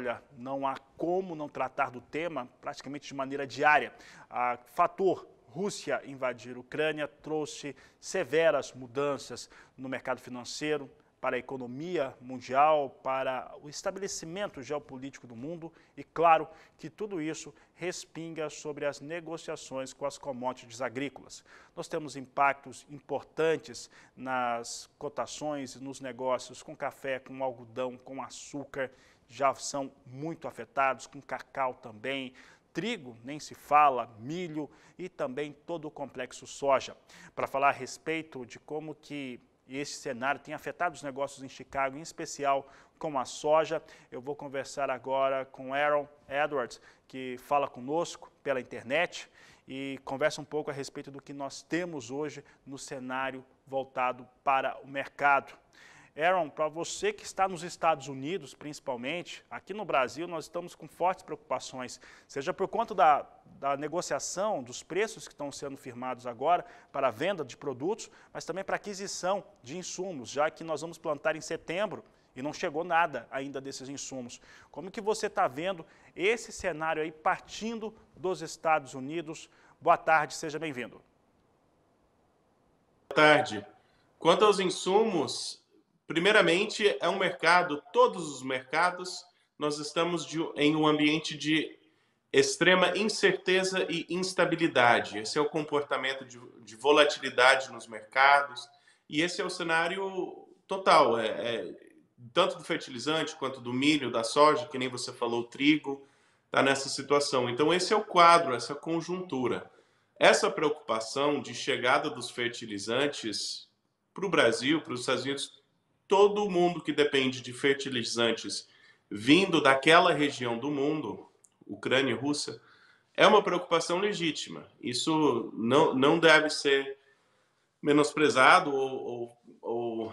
olha, não há como não tratar do tema praticamente de maneira diária. Fator Rússia invadir a Ucrânia trouxe severas mudanças no mercado financeiro, para a economia mundial, para o estabelecimento geopolítico do mundo e, claro, que tudo isso respinga sobre as negociações com as commodities agrícolas. Nós temos impactos importantes nas cotações, nos negócios com café, com algodão, com açúcar, já são muito afetados, com cacau também. Trigo, nem se fala, milho e também todo o complexo soja. Para falar a respeito de como que esse cenário tem afetado os negócios em Chicago, em especial com a soja, eu vou conversar agora com Aaron Edwards, que fala conosco pela internet e conversa um pouco a respeito do que nós temos hoje no cenário voltado para o mercado. Aaron, para você que está nos Estados Unidos, principalmente, aqui no Brasil nós estamos com fortes preocupações, seja por conta da negociação, dos preços que estão sendo firmados agora para a venda de produtos, mas também para a aquisição de insumos, já que nós vamos plantar em setembro e não chegou nada ainda desses insumos. Como que você está vendo esse cenário aí partindo dos Estados Unidos? Boa tarde, seja bem-vindo. Boa tarde. Quanto aos insumos, primeiramente, é um mercado, todos os mercados, nós estamos em um ambiente de extrema incerteza e instabilidade. Esse é o comportamento de volatilidade nos mercados e esse é o cenário total, tanto do fertilizante quanto do milho, da soja, que nem você falou, o trigo, está nessa situação. Então esse é o quadro, essa conjuntura. Essa preocupação de chegada dos fertilizantes para o Brasil, para os Estados Unidos, todo mundo que depende de fertilizantes vindo daquela região do mundo, Ucrânia e Rússia, é uma preocupação legítima. Isso não deve ser menosprezado ou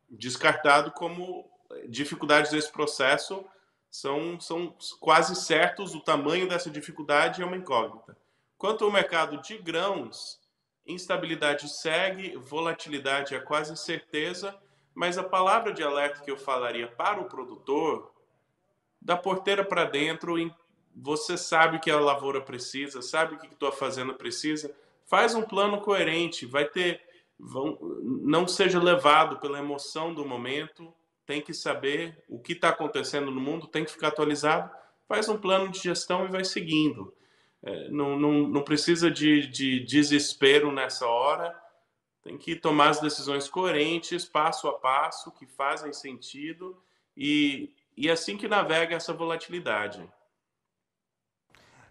descartado como dificuldades desse processo. São quase certos, o tamanho dessa dificuldade é uma incógnita. Quanto ao mercado de grãos, instabilidade segue, volatilidade é quase certeza, mas a palavra de alerta que eu falaria para o produtor, da porteira para dentro, você sabe que a lavoura precisa, sabe o que a tua fazenda precisa, faz um plano coerente, não seja levado pela emoção do momento, tem que saber o que está acontecendo no mundo, tem que ficar atualizado, faz um plano de gestão e vai seguindo. Não precisa de desespero nessa hora, tem que tomar as decisões coerentes, passo a passo, que fazem sentido e assim que navega essa volatilidade.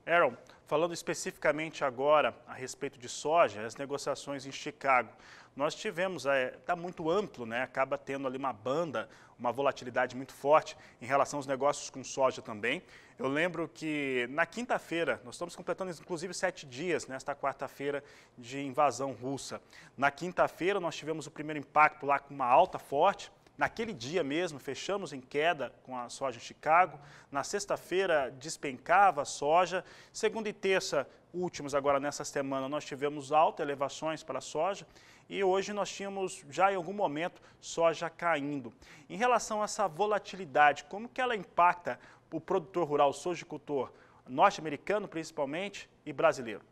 Aaron, falando especificamente agora a respeito de soja, as negociações em Chicago, nós tivemos, está muito amplo, né? Acaba tendo ali uma banda, uma volatilidade muito forte em relação aos negócios com soja também. Eu lembro que na quinta-feira, nós estamos completando inclusive 7 dias, nesta quarta-feira, de invasão russa. Na quinta-feira nós tivemos o primeiro impacto lá com uma alta forte. Naquele dia mesmo, fechamos em queda com a soja em Chicago. Na sexta-feira, despencava a soja. Segunda e terça, últimos agora nessa semana, nós tivemos alta, elevações para a soja. E hoje nós tínhamos, já em algum momento, soja caindo. Em relação a essa volatilidade, como que ela impacta o produtor rural, o sojicultor norte-americano, principalmente, e brasileiro?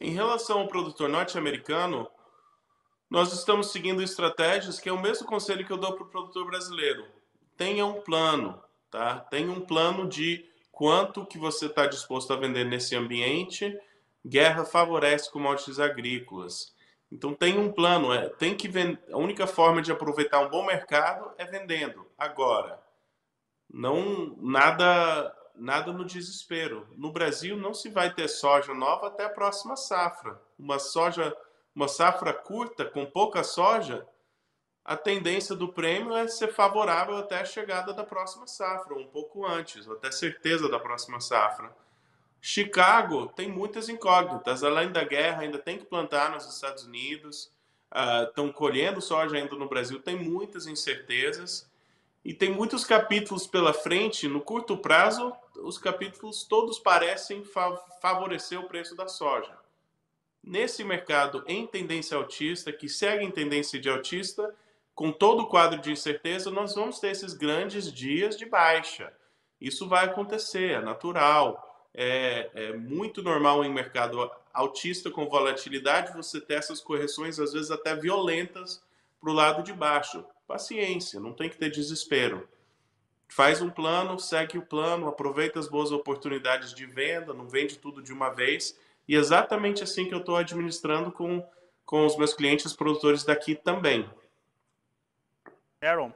Em relação ao produtor norte-americano, nós estamos seguindo estratégias que é o mesmo conselho que eu dou para o produtor brasileiro. Tenha um plano, tá? Tenha um plano de quanto que você está disposto a vender nesse ambiente. Guerra favorece commodities agrícolas. Então tem um plano, tem que vender. A única forma de aproveitar um bom mercado é vendendo. Agora, nada no desespero. No Brasil não se vai ter soja nova até a próxima safra. Uma safra curta, com pouca soja, a tendência do prêmio é ser favorável até a chegada da próxima safra, ou um pouco antes, ou até certeza da próxima safra. Chicago tem muitas incógnitas, além da guerra, ainda tem que plantar nos Estados Unidos, estão colhendo soja ainda no Brasil, tem muitas incertezas, e tem muitos capítulos pela frente. No curto prazo, os capítulos todos parecem favorecer o preço da soja. Nesse mercado em tendência altista, que segue em tendência de altista, com todo o quadro de incerteza, nós vamos ter esses grandes dias de baixa. Isso vai acontecer, é natural. É muito normal em mercado altista com volatilidade você ter essas correções, às vezes até violentas, para o lado de baixo. Paciência, não tem que ter desespero. Faz um plano, segue o plano, aproveita as boas oportunidades de venda, não vende tudo de uma vez. E é exatamente assim que eu estou administrando com os meus clientes produtores daqui também. Aaron,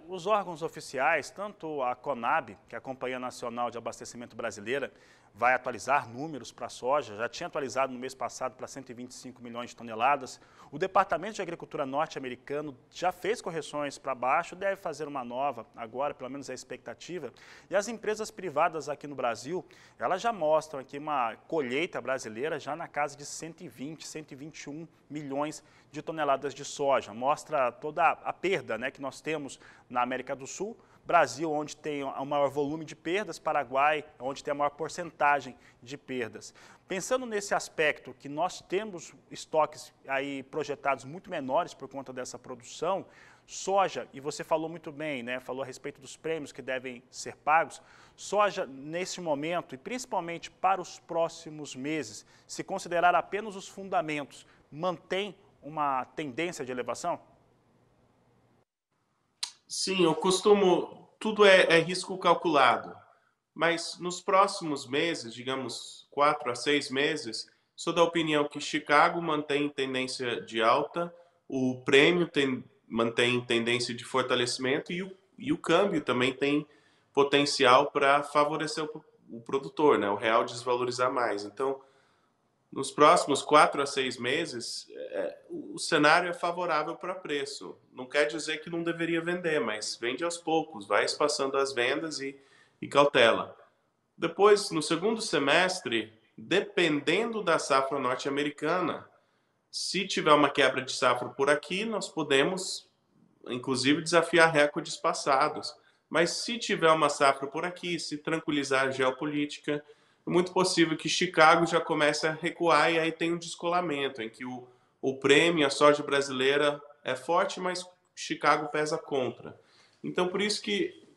os órgãos oficiais, tanto a Conab, que é a Companhia Nacional de Abastecimento Brasileira, vai atualizar números para a soja, já tinha atualizado no mês passado para 125 milhões de toneladas. O Departamento de Agricultura norte-americano já fez correções para baixo, deve fazer uma nova agora, pelo menos é a expectativa. E as empresas privadas aqui no Brasil, elas já mostram aqui uma colheita brasileira já na casa de 120, 121 milhões de toneladas de soja. Mostra toda a perda, né, que nós temos na América do Sul. Brasil, onde tem o maior volume de perdas, Paraguai, onde tem a maior porcentagem de perdas. Pensando nesse aspecto, que nós temos estoques aí projetados muito menores por conta dessa produção, soja, e você falou muito bem, né, falou a respeito dos prêmios que devem ser pagos, soja nesse momento, e principalmente para os próximos meses, se considerar apenas os fundamentos, mantém uma tendência de elevação? Sim, eu costumo. Tudo é risco calculado. Mas nos próximos meses, digamos 4 a 6 meses, sou da opinião que Chicago mantém tendência de alta, o prêmio mantém tendência de fortalecimento e o câmbio também tem potencial para favorecer o produtor, né? O real desvalorizar mais. Então, nos próximos 4 a 6 meses, o cenário é favorável para preço. Não quer dizer que não deveria vender, mas vende aos poucos, vai espaçando as vendas e cautela. Depois, no segundo semestre, dependendo da safra norte-americana, se tiver uma quebra de safra por aqui, nós podemos, inclusive, desafiar recordes passados. Mas se tiver uma safra por aqui, se tranquilizar a geopolítica, é muito possível que Chicago já comece a recuar e aí tem um descolamento, em que o prêmio, a soja brasileira é forte, mas Chicago pesa contra. Então, por isso que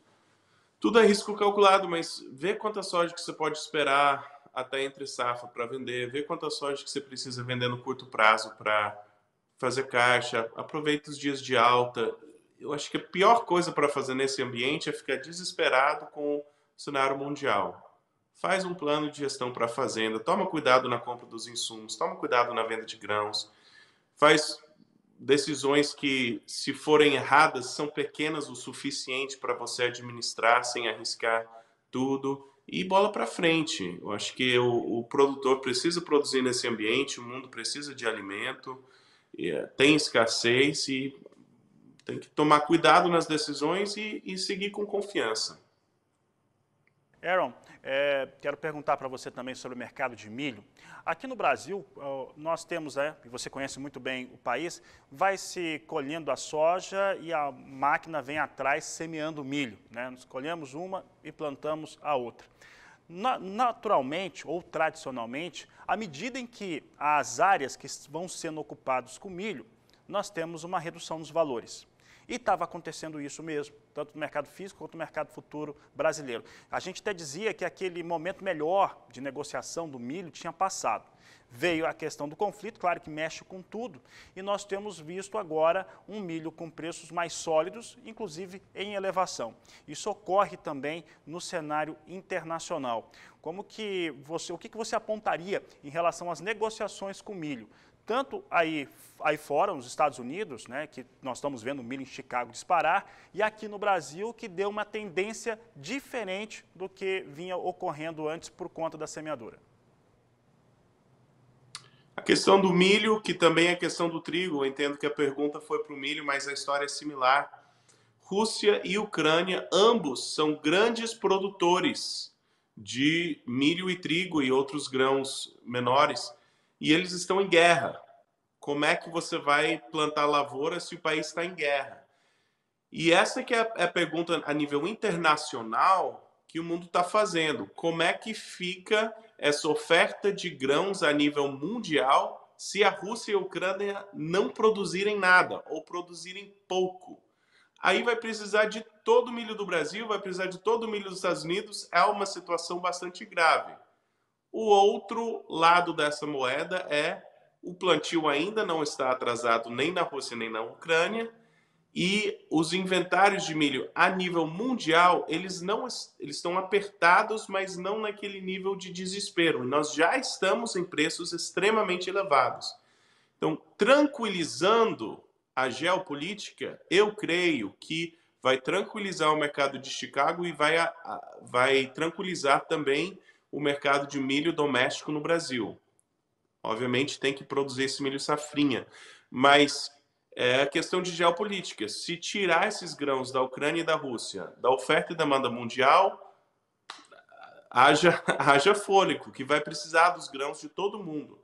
tudo é risco calculado, mas vê quanta soja que você pode esperar até entre safra para vender, vê quanta soja que você precisa vender no curto prazo para fazer caixa, aproveita os dias de alta. Eu acho que a pior coisa para fazer nesse ambiente é ficar desesperado com o cenário mundial. Faz um plano de gestão para a fazenda, toma cuidado na compra dos insumos, toma cuidado na venda de grãos, faz decisões que, se forem erradas, são pequenas o suficiente para você administrar sem arriscar tudo e bola para frente. Eu acho que o produtor precisa produzir nesse ambiente, o mundo precisa de alimento, tem escassez e tem que tomar cuidado nas decisões e seguir com confiança. Aaron, quero perguntar para você também sobre o mercado de milho. Aqui no Brasil, nós temos, e você conhece muito bem o país, vai se colhendo a soja e a máquina vem atrás semeando o milho, né? Nós colhemos uma e plantamos a outra. Naturalmente ou tradicionalmente, à medida em que as áreas que vão sendo ocupadas com milho, nós temos uma redução dos valores. E estava acontecendo isso mesmo, tanto no mercado físico quanto no mercado futuro brasileiro. A gente até dizia que aquele momento melhor de negociação do milho tinha passado. Veio a questão do conflito, claro que mexe com tudo, e nós temos visto agora um milho com preços mais sólidos, inclusive em elevação. Isso ocorre também no cenário internacional. O que você apontaria em relação às negociações com milho? Tanto aí fora, nos Estados Unidos, né, que nós estamos vendo o milho em Chicago disparar, e aqui no Brasil, que deu uma tendência diferente do que vinha ocorrendo antes por conta da semeadura. A questão do milho, que também é a questão do trigo, eu entendo que a pergunta foi para o milho, mas a história é similar. Rússia e Ucrânia, ambos são grandes produtores de milho e trigo e outros grãos menores, e eles estão em guerra. Como é que você vai plantar lavoura se o país está em guerra? E essa que é a pergunta a nível internacional que o mundo está fazendo. Como é que fica essa oferta de grãos a nível mundial se a Rússia e a Ucrânia não produzirem nada ou produzirem pouco. Aí vai precisar de todo o milho do Brasil, vai precisar de todo o milho dos Estados Unidos, é uma situação bastante grave. O outro lado dessa moeda é o plantio ainda não está atrasado nem na Rússia nem na Ucrânia, e os inventários de milho a nível mundial, eles estão apertados, mas não naquele nível de desespero. Nós já estamos em preços extremamente elevados. Então, tranquilizando a geopolítica, eu creio que vai tranquilizar o mercado de Chicago e vai tranquilizar também o mercado de milho doméstico no Brasil. Obviamente tem que produzir esse milho safrinha, mas é a questão de geopolítica. Se tirar esses grãos da Ucrânia e da Rússia, da oferta e demanda mundial, haja fôlego, que vai precisar dos grãos de todo mundo.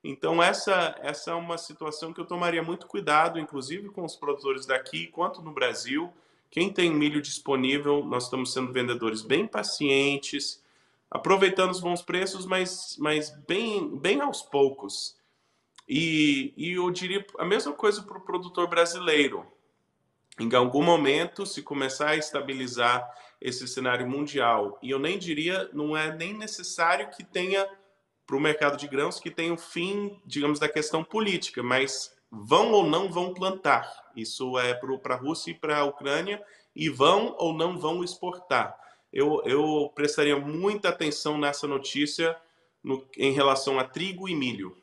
Então essa é uma situação que eu tomaria muito cuidado, inclusive com os produtores daqui, quanto no Brasil. Quem tem milho disponível, nós estamos sendo vendedores bem pacientes, aproveitando os bons preços, mas bem aos poucos. E eu diria a mesma coisa para o produtor brasileiro. Em algum momento, se começar a estabilizar esse cenário mundial, e eu nem diria, não é nem necessário que tenha, para o mercado de grãos, que tenha o fim, digamos, da questão política, mas vão ou não vão plantar. Isso é para a Rússia e para a Ucrânia, e vão ou não vão exportar. Eu prestaria muita atenção nessa notícia em relação a trigo e milho.